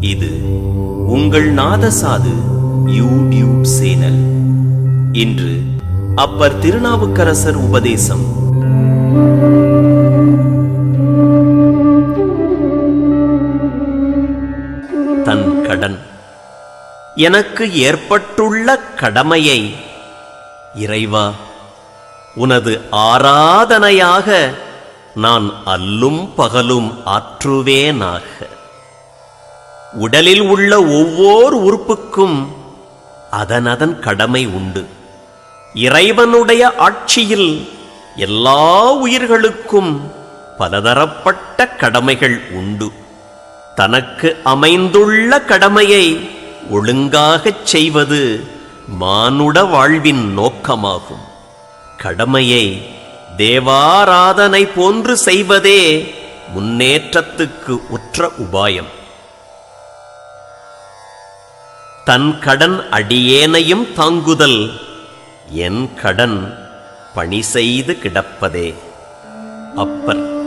இது உங்கள் நாதசாது YouTube channel. இன்று அப்பர் திருநாவுக்கரசர் உபதேசம். தன் கடன். எனக்கு ஏற்பட்டுள்ள கடமையை இறைவா உனது ஆராதனையாக நான் அல்லும் பகலும் ஆற்றுவேனாக. உடலில் உள்ள ஒவ்வொரு உறுப்புக்கும் அதனதன் கடமை உண்டு. இறைவனுடைய ஆட்சியில் எல்லா உயிர்களுக்கும் பலதரப்பட்ட கடமைகள் உண்டு. தனக்கு அமைந்துள்ள கடமையை ஒழுங்காகச் செய்வது மானுட வாழ்வின் நோக்கமாகும். கடமையை தேவாராதனை போன்று செய்வதே முன்னேற்றத்துக்கு உற்ற உபாயம். தன் கடன் அடியேனையும் தாங்குதல் என் கடன் பணி செய்து கிடப்பதே. அப்பர்.